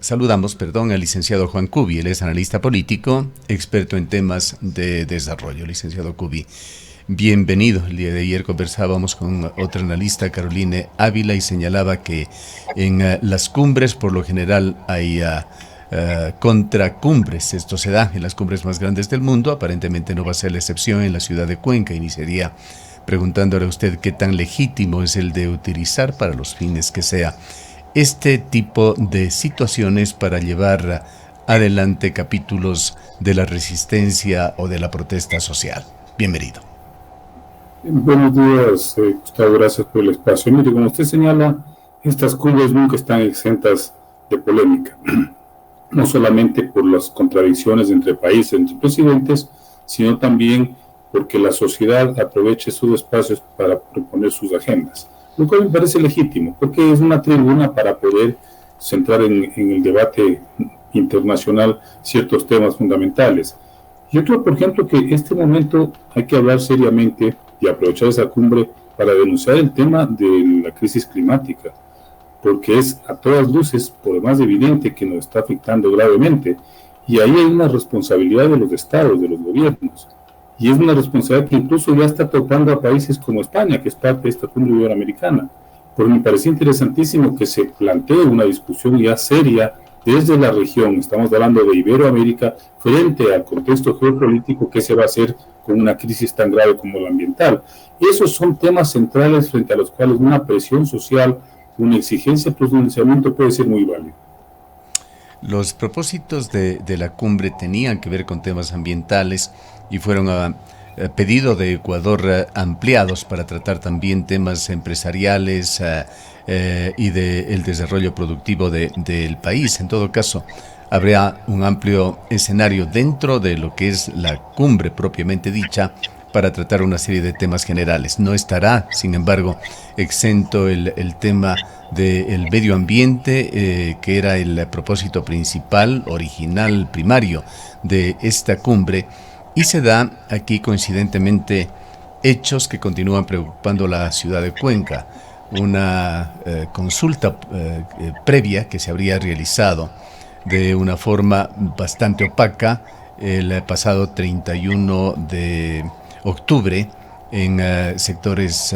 Saludamos, al licenciado Juan Cubi. Él es analista político, experto en temas de desarrollo. Licenciado Cubi, bienvenido. El día de ayer conversábamos con otra analista, Caroline Ávila, y señalaba que en las cumbres por lo general hay contracumbres. Esto se da en las cumbres más grandes del mundo. Aparentemente no va a ser la excepción en la ciudad de Cuenca. Iniciaría preguntándole a usted qué tan legítimo es el de utilizar para los fines que sea este tipo de situaciones para llevar adelante capítulos de la resistencia o de la protesta social. Bienvenido. Buenos días, Gustavo, gracias por el espacio. Mire, como usted señala, estas cumbres nunca están exentas de polémica, no solamente por las contradicciones entre países, entre presidentes, sino también porque la sociedad aproveche sus espacios para proponer sus agendas, lo cual me parece legítimo, porque es una tribuna para poder centrar en el debate internacional ciertos temas fundamentales. Yo creo, por ejemplo, que en este momento hay que hablar seriamente y aprovechar esa cumbre para denunciar el tema de la crisis climática, porque es a todas luces, por demás evidente, que nos está afectando gravemente, y ahí hay una responsabilidad de los estados, de los gobiernos, y es una responsabilidad que incluso ya está tocando a países como España, que es parte de esta cumbre iberoamericana. Porque me parece interesantísimo que se plantee una discusión ya seria desde la región, estamos hablando de Iberoamérica, frente al contexto geopolítico que se va a hacer con una crisis tan grave como la ambiental. Esos son temas centrales frente a los cuales una presión social, una exigencia de pronunciamiento puede ser muy válida. Los propósitos de la cumbre tenían que ver con temas ambientales y fueron a pedido de Ecuador ampliados para tratar también temas empresariales y del desarrollo productivo del país. En todo caso, habrá un amplio escenario dentro de lo que es la cumbre propiamente dicha para tratar una serie de temas generales. No estará, sin embargo, exento el tema del medio ambiente, que era el propósito principal, original, primario de esta cumbre, y se da aquí coincidentemente hechos que continúan preocupando a la ciudad de Cuenca. Una consulta previa que se habría realizado de una forma bastante opaca el pasado 31 de octubre en sectores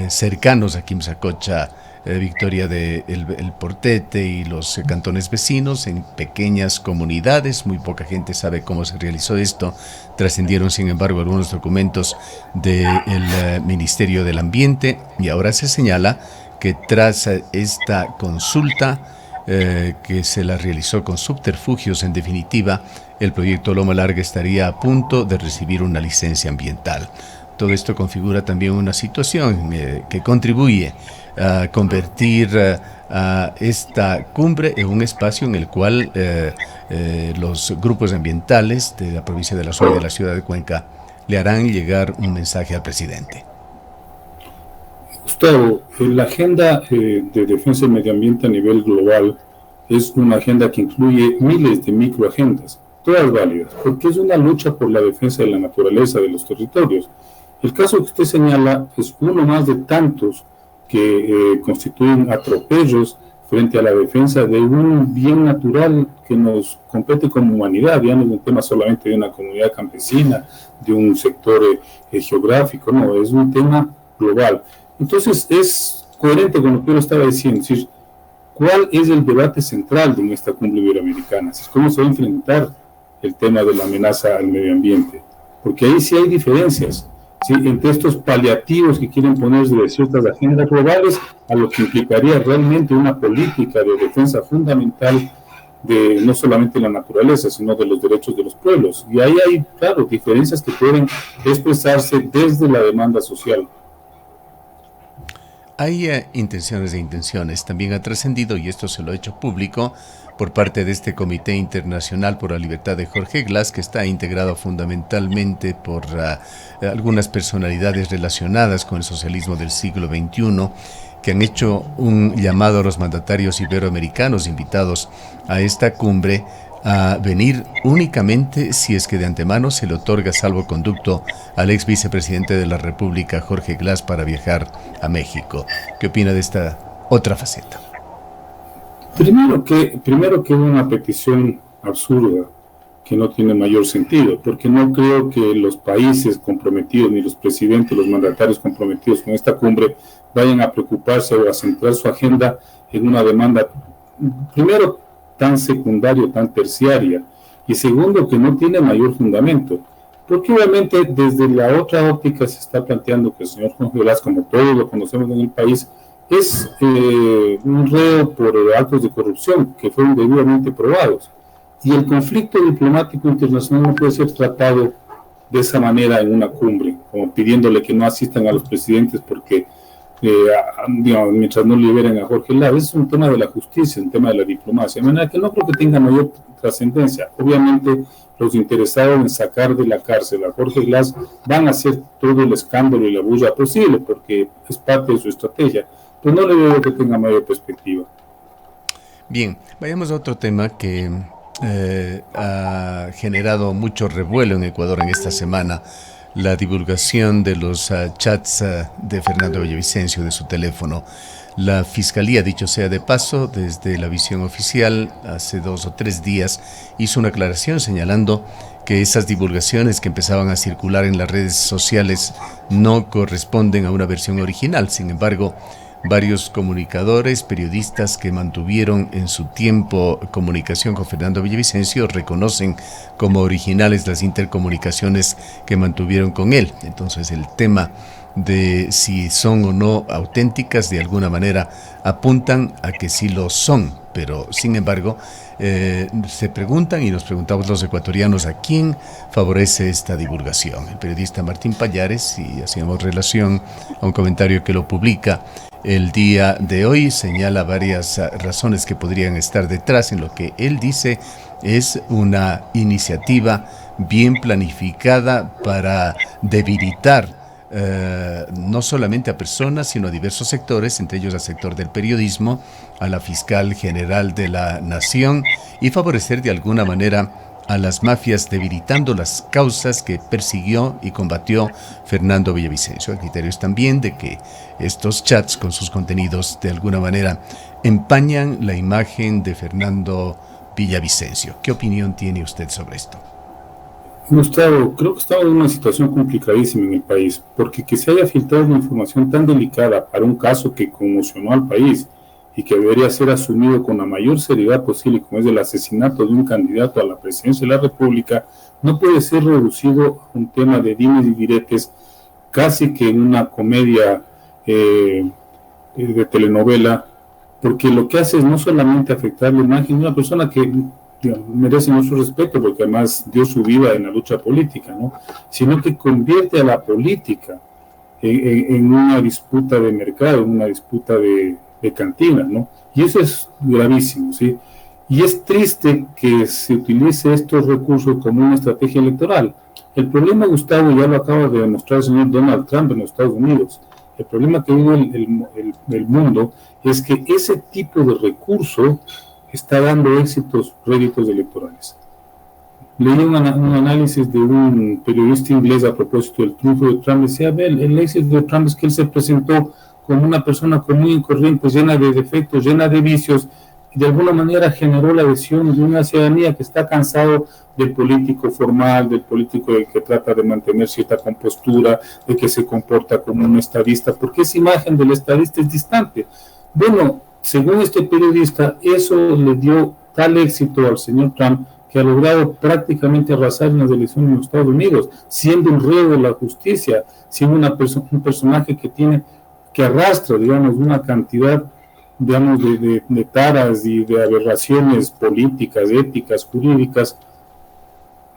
cercanos a Quimsacocha, Victoria de el Portete y los cantones vecinos, en pequeñas comunidades. Muy poca gente sabe cómo se realizó esto. Trascendieron, sin embargo, algunos documentos del Ministerio del Ambiente, y ahora se señala que tras esta consulta que se la realizó con subterfugios, en definitiva, el proyecto Loma Larga estaría a punto de recibir una licencia ambiental. Todo esto configura también una situación que contribuye a convertir a esta cumbre en un espacio en el cual los grupos ambientales de la provincia de La Suay y de la ciudad de Cuenca le harán llegar un mensaje al presidente. Gustavo, la agenda de defensa del medio ambiente a nivel global es una agenda que incluye miles de microagendas, todas válidas, porque es una lucha por la defensa de la naturaleza de los territorios. El caso que usted señala es uno más de tantos que constituyen atropellos frente a la defensa de un bien natural que nos compete como humanidad. Ya no es un tema solamente de una comunidad campesina, de un sector geográfico, no, es un tema global. Entonces es coherente con lo que yo estaba diciendo, es decir, ¿cuál es el debate central de esta cumbre iberoamericana? Es cómo se va a enfrentar el tema de la amenaza al medio ambiente, porque ahí sí hay diferencias. Sí, entre estos paliativos que quieren ponerse de ciertas agendas globales a lo que implicaría realmente una política de defensa fundamental de no solamente la naturaleza, sino de los derechos de los pueblos. Y ahí hay, claro, diferencias que pueden expresarse desde la demanda social. Hay intenciones de intenciones. También ha trascendido, y esto se lo ha hecho público, por parte de este Comité Internacional por la Libertad de Jorge Glass, que está integrado fundamentalmente por algunas personalidades relacionadas con el socialismo del siglo XXI, que han hecho un llamado a los mandatarios iberoamericanos invitados a esta cumbre a venir únicamente si es que de antemano se le otorga salvoconducto al ex vicepresidente de la República, Jorge Glass, para viajar a México. ¿Qué opina de esta otra faceta? Primero que es una petición absurda, que no tiene mayor sentido, porque no creo que los países comprometidos, ni los presidentes, los mandatarios comprometidos con esta cumbre, vayan a preocuparse o a centrar su agenda en una demanda, primero, tan secundaria, tan terciaria, y segundo, que no tiene mayor fundamento. Porque obviamente desde la otra óptica se está planteando que el señor Jorge Glass, como todos lo conocemos en el país, es un reo por actos de corrupción que fueron debidamente probados. Y el conflicto diplomático internacional no puede ser tratado de esa manera en una cumbre, como pidiéndole que no asistan a los presidentes porque, digamos, mientras no liberen a Jorge Glass. Es un tema de la justicia, un tema de la diplomacia, de manera que no creo que tenga mayor trascendencia. Obviamente, los interesados en sacar de la cárcel a Jorge Glass van a hacer todo el escándalo y la bulla posible, porque es parte de su estrategia, pero no le veo que tenga mayor perspectiva. Bien, vayamos a otro tema que ha generado mucho revuelo en Ecuador en esta semana: la divulgación de los chats de Fernando Villavicencio, de su teléfono. La Fiscalía, dicho sea de paso, desde la visión oficial, hace 2 o 3 días, hizo una aclaración señalando que esas divulgaciones que empezaban a circular en las redes sociales no corresponden a una versión original. Sin embargo, varios comunicadores, periodistas que mantuvieron en su tiempo comunicación con Fernando Villavicencio reconocen como originales las intercomunicaciones que mantuvieron con él. Entonces, el tema de si son o no auténticas de alguna manera apuntan a que sí lo son, pero sin embargo se preguntan, y nos preguntamos los ecuatorianos, a quién favorece esta divulgación. El periodista Martín Pallares, y hacíamos relación a un comentario que lo publica el día de hoy, señala varias razones que podrían estar detrás. En lo que él dice es una iniciativa bien planificada para debilitar no solamente a personas, sino a diversos sectores, entre ellos al sector del periodismo, a la fiscal general de la nación, y favorecer de alguna manera a las mafias, debilitando las causas que persiguió y combatió Fernando Villavicencio. El criterio es también de que estos chats con sus contenidos de alguna manera empañan la imagen de Fernando Villavicencio. ¿Qué opinión tiene usted sobre esto? Gustavo, creo que estamos en una situación complicadísima en el país, porque que se haya filtrado una información tan delicada para un caso que conmocionó al país y que debería ser asumido con la mayor seriedad posible, como es el asesinato de un candidato a la presidencia de la República, no puede ser reducido a un tema de dimes y diretes, casi que en una comedia de telenovela, porque lo que hace es no solamente afectar la imagen de una persona que, digamos, merece nuestro respeto, porque además dio su vida en la lucha política, ¿no?, sino que convierte a la política en una disputa de mercado, en una disputa de cantina, ¿no? Y eso es gravísimo, ¿sí? Y es triste que se utilice estos recursos como una estrategia electoral. El problema, Gustavo, ya lo acaba de demostrar el señor Donald Trump en los Estados Unidos. El problema que vive el mundo es que ese tipo de recurso está dando réditos electorales. Leí un análisis de un periodista inglés a propósito del triunfo de Trump. Decía, el éxito de Trump es que él se presentó como una persona común y corriente, llena de defectos, llena de vicios, y de alguna manera generó la adhesión de una ciudadanía que está cansado del político formal, del político que trata de mantener cierta compostura, de que se comporta como un estadista, porque esa imagen del estadista es distante. Bueno, según este periodista, eso le dio tal éxito al señor Trump que ha logrado prácticamente arrasar en las elecciones en los Estados Unidos, siendo un reo de la justicia, siendo un personaje que arrastra, digamos, una cantidad, digamos, de taras y de aberraciones políticas, éticas, jurídicas,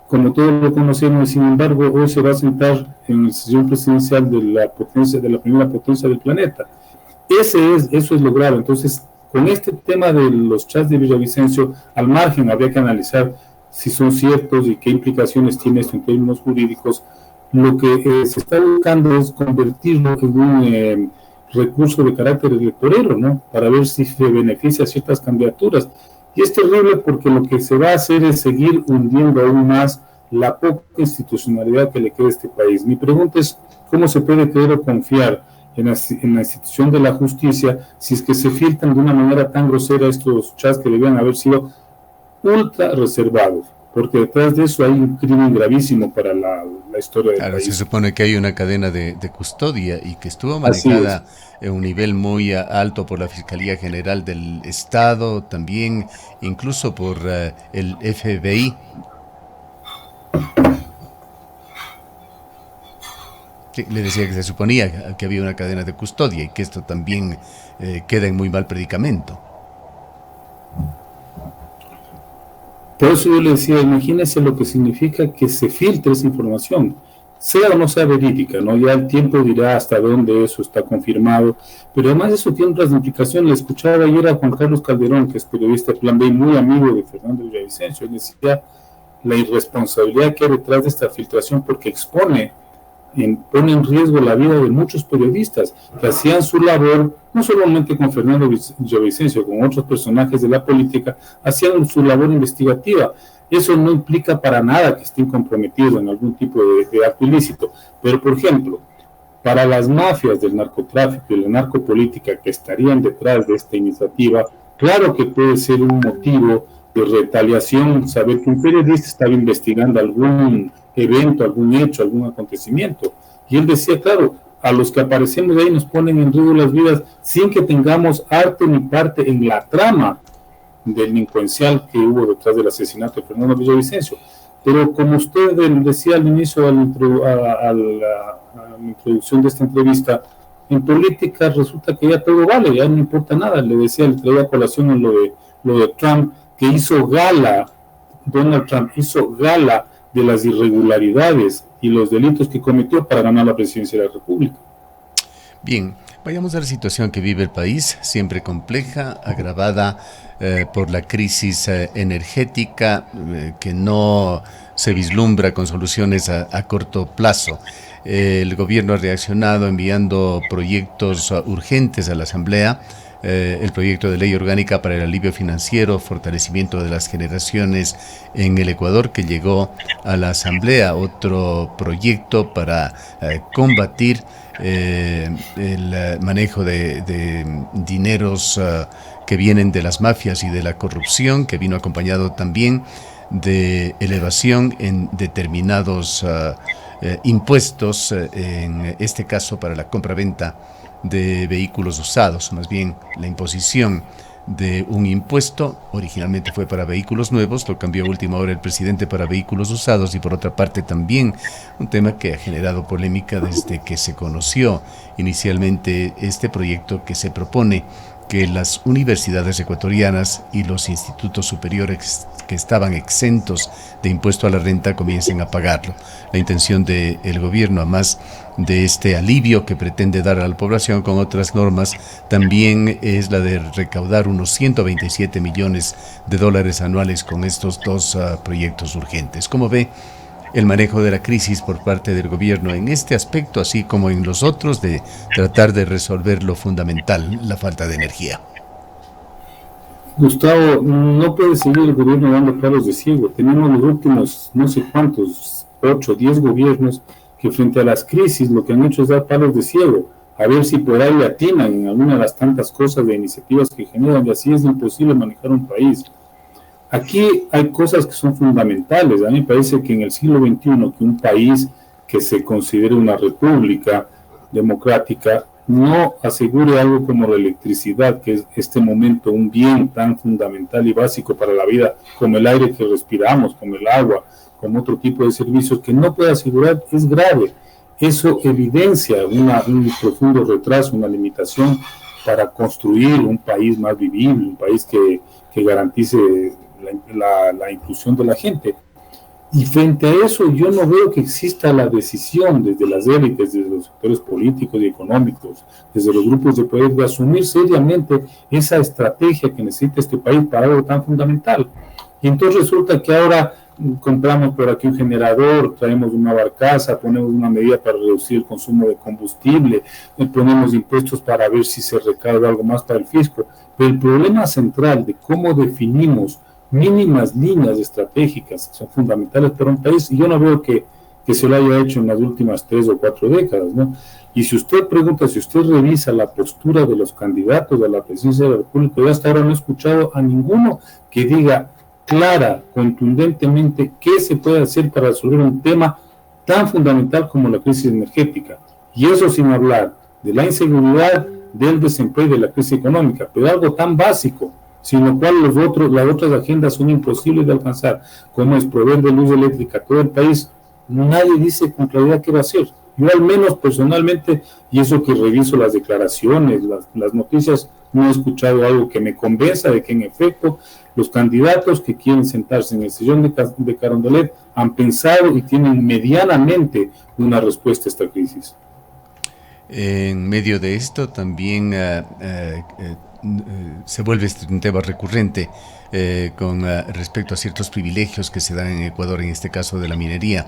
como todos lo conocemos. Sin embargo, hoy se va a sentar en el sillón presidencial de la primera potencia del planeta. Eso es lo grave. Entonces, con este tema de los chats de Villavicencio, al margen habría que analizar si son ciertos y qué implicaciones tiene esto en términos jurídicos. Lo que se está buscando es convertirlo en un recurso de carácter electorero, ¿no?, para ver si se beneficia a ciertas candidaturas. Y es terrible porque lo que se va a hacer es seguir hundiendo aún más la poca institucionalidad que le queda a este país. Mi pregunta es, ¿cómo se puede creer o confiar en la institución de la justicia si es que se filtran de una manera tan grosera estos chats que debían haber sido ultra reservados, porque detrás de eso hay un crimen gravísimo para la historia del Claro, se país. supone que hay una cadena de custodia y que estuvo Así es. manejada en un nivel muy alto por la Fiscalía General del Estado, también incluso por el FBI. Sí, le decía que se suponía que había una cadena de custodia y que esto también queda en muy mal predicamento. Por eso yo le decía, imagínese lo que significa que se filtre esa información, sea o no sea verídica, ¿no? Ya el tiempo dirá hasta dónde eso está confirmado, pero además eso tiene otras implicaciones. Le escuchaba ayer a Juan Carlos Calderón, que es periodista de Plan B y muy amigo de Fernando Villavicencio, él decía la irresponsabilidad que hay detrás de esta filtración porque pone en riesgo la vida de muchos periodistas que hacían su labor, no solamente con Fernando Villavicencio, con otros personajes de la política, hacían su labor investigativa. Eso no implica para nada que estén comprometidos en algún tipo de acto ilícito, pero por ejemplo, para las mafias del narcotráfico y la narcopolítica que estarían detrás de esta iniciativa, claro que puede ser un motivo de retaliación saber que un periodista estaba investigando algún evento, algún hecho, algún acontecimiento. Y él decía, claro, a los que aparecemos ahí nos ponen en riesgo las vidas sin que tengamos arte ni parte en la trama delincuencial que hubo detrás del asesinato de Fernando Villavicencio. Pero como usted decía al inicio, a la introducción de esta entrevista, en política resulta que ya todo vale, ya no importa nada. Le decía, le traía a colación en lo de Trump, que hizo gala, Donald Trump hizo gala de las irregularidades y los delitos que cometió para ganar la presidencia de la República. Bien, vayamos a la situación que vive el país, siempre compleja, agravada por la crisis energética que no se vislumbra con soluciones a corto plazo. El gobierno ha reaccionado enviando proyectos urgentes a la Asamblea. El proyecto de ley orgánica para el alivio financiero, fortalecimiento de las generaciones en el Ecuador, que llegó a la Asamblea, otro proyecto para combatir el manejo de dineros que vienen de las mafias y de la corrupción, que vino acompañado también de elevación en determinados impuestos, en este caso para la compra-venta de vehículos usados, más bien la imposición de un impuesto, originalmente fue para vehículos nuevos, lo cambió a última hora el presidente para vehículos usados, y por otra parte también un tema que ha generado polémica desde que se conoció inicialmente este proyecto, que se propone que las universidades ecuatorianas y los institutos superiores que estaban exentos de impuesto a la renta comiencen a pagarlo. La intención del gobierno, además de este alivio que pretende dar a la población con otras normas, también es la de recaudar unos 127 millones de dólares anuales con estos dos proyectos urgentes. ¿Cómo ve el manejo de la crisis por parte del gobierno en este aspecto, así como en los otros, de tratar de resolver lo fundamental, la falta de energía? Gustavo, no puede seguir el gobierno dando palos de ciego. Tenemos los últimos, no sé cuántos, 8, 10 gobiernos que frente a las crisis lo que han hecho es dar palos de ciego, a ver si por ahí le atinan en alguna de las tantas cosas de iniciativas que generan, y así es imposible manejar un país. Aquí hay cosas que son fundamentales. A mí me parece que en el siglo XXI, que un país que se considere una república democrática no asegure algo como la electricidad, que es este momento un bien tan fundamental y básico para la vida, como el aire que respiramos, como el agua, como otro tipo de servicios, que no puede asegurar, es grave. Eso evidencia un profundo retraso, una limitación para construir un país más vivible, un país que garantice la inclusión de la gente. Y frente a eso yo no veo que exista la decisión desde las élites, desde los sectores políticos y económicos, desde los grupos de poder, de asumir seriamente esa estrategia que necesita este país para algo tan fundamental. Y entonces resulta que ahora compramos por aquí un generador, traemos una barcaza, ponemos una medida para reducir el consumo de combustible, ponemos impuestos para ver si se recauda algo más para el fisco. Pero el problema central de cómo definimos mínimas líneas estratégicas que son fundamentales para un país, y yo no veo que que se lo haya hecho en las últimas 3 o 4 décadas, ¿no? Y si usted pregunta, si usted revisa la postura de los candidatos a la presidencia de la República, yo hasta ahora no he escuchado a ninguno que diga clara, contundentemente, qué se puede hacer para resolver un tema tan fundamental como la crisis energética. Y eso sin hablar de la inseguridad, del desempleo y de la crisis económica, pero algo tan básico, sin lo cual las otras agendas son imposibles de alcanzar, como es proveer de luz eléctrica a todo el país. Nadie dice con claridad qué va a hacer. Yo al menos personalmente, y eso que reviso las declaraciones, las noticias, no he escuchado algo que me convenza de que en efecto los candidatos que quieren sentarse en el sillón de Carondelet han pensado y tienen medianamente una respuesta a esta crisis. En medio de esto también se vuelve un tema recurrente con respecto a ciertos privilegios que se dan en Ecuador, en este caso de la minería.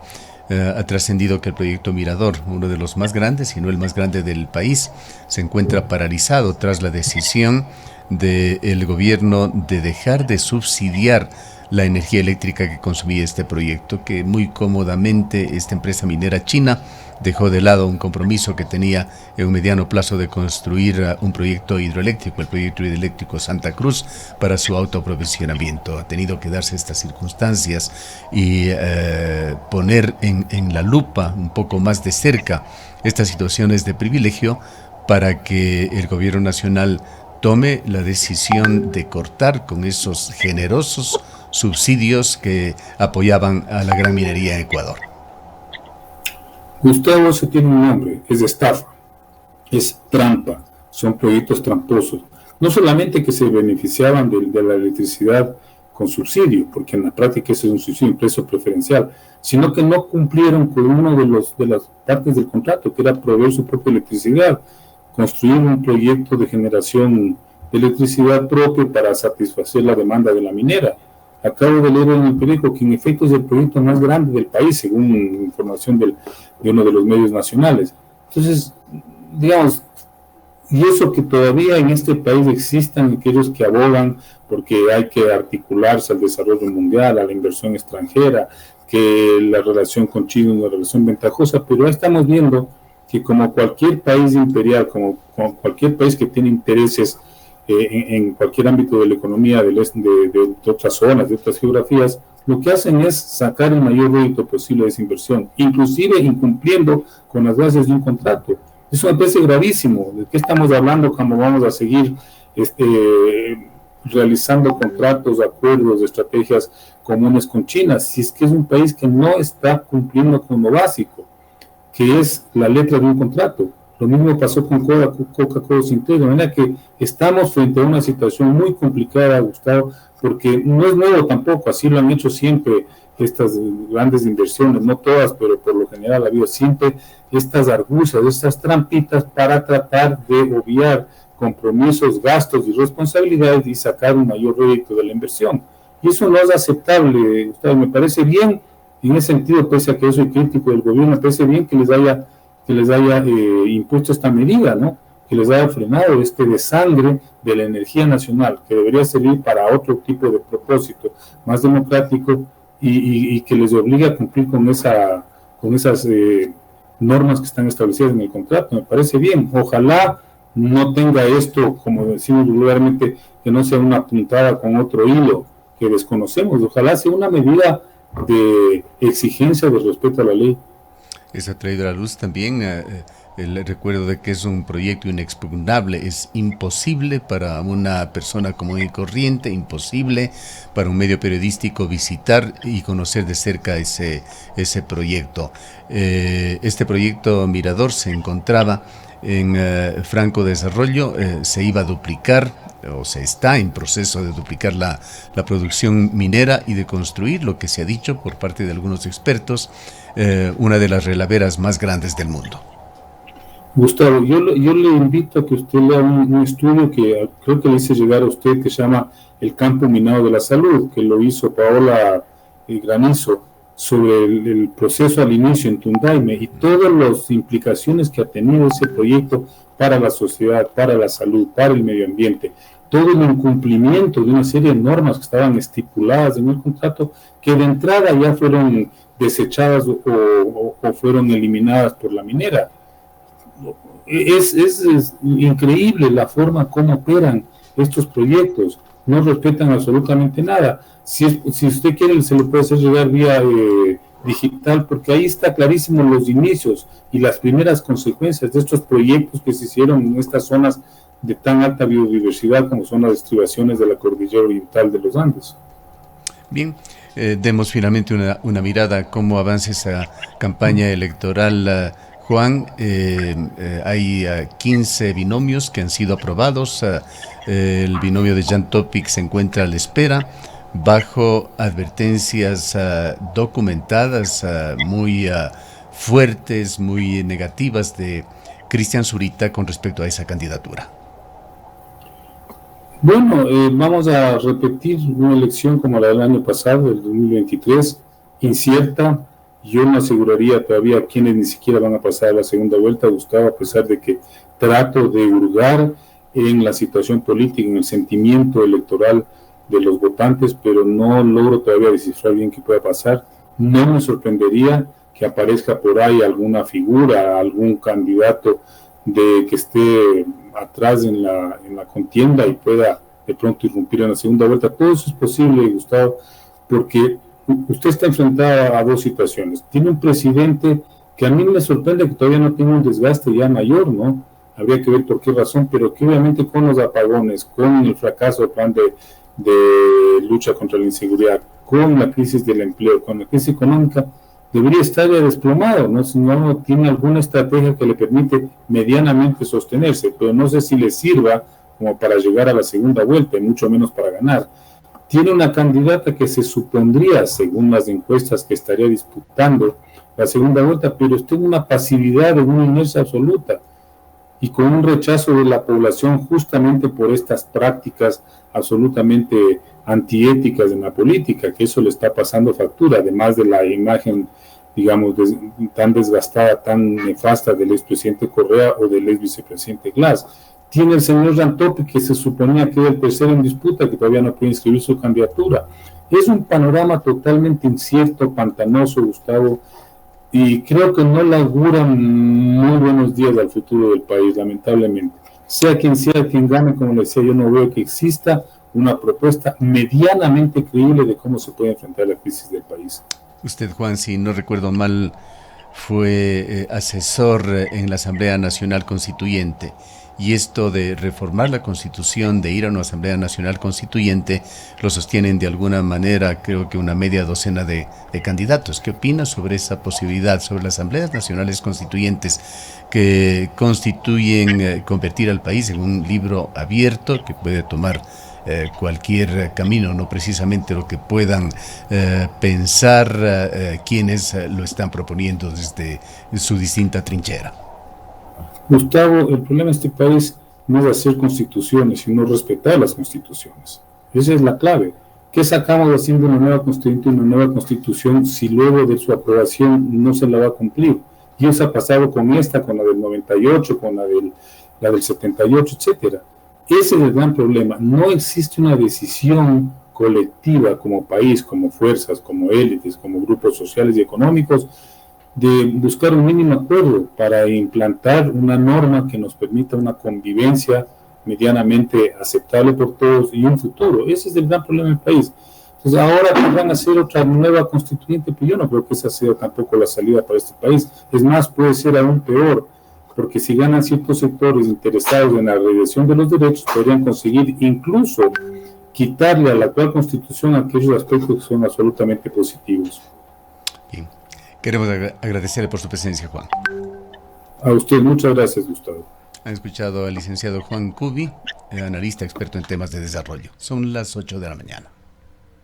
Ha trascendido que el proyecto Mirador, uno de los más grandes, si no el más grande del país, se encuentra paralizado tras la decisión del gobierno de dejar de subsidiar la energía eléctrica que consumía este proyecto, que muy cómodamente esta empresa minera china dejó de lado un compromiso que tenía en un mediano plazo de construir un proyecto hidroeléctrico, el proyecto hidroeléctrico Santa Cruz, para su autoaprovisionamiento. Ha tenido que darse estas circunstancias y poner en la lupa un poco más de cerca estas situaciones de privilegio para que el gobierno nacional tome la decisión de cortar con esos generosos subsidios que apoyaban a la gran minería en Ecuador. Gustavo, se tiene un nombre, es estafa, es trampa, son proyectos tramposos. No solamente que se beneficiaban de la electricidad con subsidio, porque en la práctica ese es un subsidio, un precio preferencial, sino que no cumplieron con uno de las partes del contrato, que era proveer su propia electricidad, construir un proyecto de generación de electricidad propio para satisfacer la demanda de la minera. Acabo de leer en el periódico que en efecto es el proyecto más grande del país, según información de uno de los medios nacionales. Entonces, digamos, y eso que todavía en este país existan aquellos que abogan porque hay que articularse al desarrollo mundial, a la inversión extranjera, que la relación con China es una relación ventajosa, pero ahí estamos viendo que como cualquier país imperial, como cualquier país que tiene intereses en cualquier ámbito de la economía de otras zonas, de otras geografías, lo que hacen es sacar el mayor rédito posible de esa inversión, inclusive incumpliendo con las bases de un contrato. Eso me parece gravísimo. ¿De qué estamos hablando cuando vamos a seguir realizando contratos, acuerdos, estrategias comunes con China? Si es que es un país que no está cumpliendo con lo básico, que es la letra de un contrato. Lo mismo pasó con Coca-Cola Sinclair, de manera que estamos frente a una situación muy complicada, Gustavo, porque no es nuevo tampoco, así lo han hecho siempre estas grandes inversiones, no todas, pero por lo general ha habido siempre estas argucias, estas trampitas para tratar de obviar compromisos, gastos y responsabilidades y sacar un mayor rédito de la inversión. Y eso no es aceptable, Gustavo. Me parece bien, en ese sentido, pese a que yo soy crítico del gobierno, me parece bien que les haya impuesto esta medida, ¿no? Que les haya frenado este desangre de la energía nacional, que debería servir para otro tipo de propósito más democrático y que les obligue a cumplir con esas normas que están establecidas en el contrato. Me parece bien. Ojalá no tenga esto, como decimos vulgarmente, que no sea una puntada con otro hilo que desconocemos. Ojalá sea una medida de exigencia de respeto a la ley. Eso ha traído a la luz también el recuerdo de que es un proyecto inexpugnable. Es imposible para una persona común y corriente, imposible para un medio periodístico visitar y conocer de cerca ese proyecto. Este proyecto Mirador se encontraba en franco desarrollo, se iba a duplicar, o se está en proceso de duplicar la producción minera y de construir, lo que se ha dicho por parte de algunos expertos, una de las relaveras más grandes del mundo. Gustavo, yo le invito a que usted lea un estudio que creo que le hice llegar a usted, que se llama El campo minado de la salud, que lo hizo Paola Granizo, sobre el proceso al inicio en Tundaime y todas las implicaciones que ha tenido ese proyecto para la sociedad, para la salud, para el medio ambiente. todo el incumplimiento de una serie de normas que estaban estipuladas en el contrato, que de entrada ya fueron desechadas o fueron eliminadas por la minera. Es increíble la forma como operan estos proyectos, no respetan absolutamente nada. Si usted quiere, se lo puede hacer llegar vía digital, porque ahí está clarísimo los inicios y las primeras consecuencias de estos proyectos que se hicieron en estas zonas de tan alta biodiversidad como son las estribaciones de la cordillera oriental de los Andes. Bien, demos finalmente una mirada a cómo avanza esa campaña electoral. Juan, hay 15 binomios que han sido aprobados. El binomio de Jan Topic se encuentra a la espera, bajo advertencias documentadas muy fuertes, muy negativas de Cristian Zurita con respecto a esa candidatura. Bueno, vamos a repetir una elección como la del año pasado, el 2023, incierta. Yo no aseguraría todavía a quienes ni siquiera van a pasar a la segunda vuelta, Gustavo, a pesar de que trato de hurgar en la situación política, en el sentimiento electoral de los votantes, pero no logro todavía descifrar bien qué pueda pasar. No me sorprendería que aparezca por ahí alguna figura, algún candidato que esté atrás en la contienda y pueda de pronto irrumpir en la segunda vuelta. Todo eso es posible, Gustavo, porque usted está enfrentado a dos situaciones. Tiene un presidente que a mí me sorprende que todavía no tiene un desgaste ya mayor, ¿no? Habría que ver por qué razón, pero que obviamente con los apagones, con el fracaso del plan de lucha contra la inseguridad, con la crisis del empleo, con la crisis económica, debería estar ya desplomado, ¿no? Si no tiene alguna estrategia que le permite medianamente sostenerse, pero no sé si le sirva como para llegar a la segunda vuelta, y mucho menos para ganar. Tiene una candidata que se supondría, según las encuestas, que estaría disputando la segunda vuelta, pero está en una pasividad, en una inercia absoluta, y con un rechazo de la población justamente por estas prácticas absolutamente antiéticas en la política, que eso le está pasando factura, además de la imagen, digamos, tan desgastada, tan nefasta del expresidente Correa o del ex vicepresidente Glass. Tiene el señor Jan Topic, que se suponía que era el tercero en disputa, que todavía no puede inscribir su candidatura. Es un panorama totalmente incierto, pantanoso, Gustavo, y creo que no le auguran muy buenos días al futuro del país, lamentablemente. Sea quien gane, como le decía, yo no veo que exista una propuesta medianamente creíble de cómo se puede enfrentar la crisis del país. Usted, Juan, si no recuerdo mal, fue asesor en la Asamblea Nacional Constituyente. Y esto de reformar la Constitución, de ir a una Asamblea Nacional Constituyente, lo sostienen de alguna manera, creo que una media docena de candidatos. ¿Qué opina sobre esa posibilidad, sobre las Asambleas Nacionales Constituyentes que constituyen convertir al país en un libro abierto que puede tomar cualquier camino, no precisamente lo que puedan pensar quienes lo están proponiendo desde su distinta trinchera? Gustavo, el problema de este país no es hacer constituciones, sino respetar las constituciones. Esa es la clave. ¿Qué sacamos haciendo una nueva constitución, si luego de su aprobación no se la va a cumplir? Y eso ha pasado con esta, con la del 98, con la del 78, etcétera. Ese es el gran problema. No existe una decisión colectiva como país, como fuerzas, como élites, como grupos sociales y económicos, de buscar un mínimo acuerdo para implantar una norma que nos permita una convivencia medianamente aceptable por todos y un futuro. Ese es el gran problema del país. Entonces ahora van a hacer otra nueva constituyente, pero yo no creo que esa sea tampoco la salida para este país. Es más, puede ser aún peor, porque si ganan ciertos sectores interesados en la regresión de los derechos, podrían conseguir incluso quitarle a la actual constitución aquellos aspectos que son absolutamente positivos. Bien. Queremos agradecerle por su presencia, Juan. A usted, muchas gracias, Gustavo. Han escuchado al licenciado Juan Cubi, analista experto en temas de desarrollo. Son las 8 de la mañana.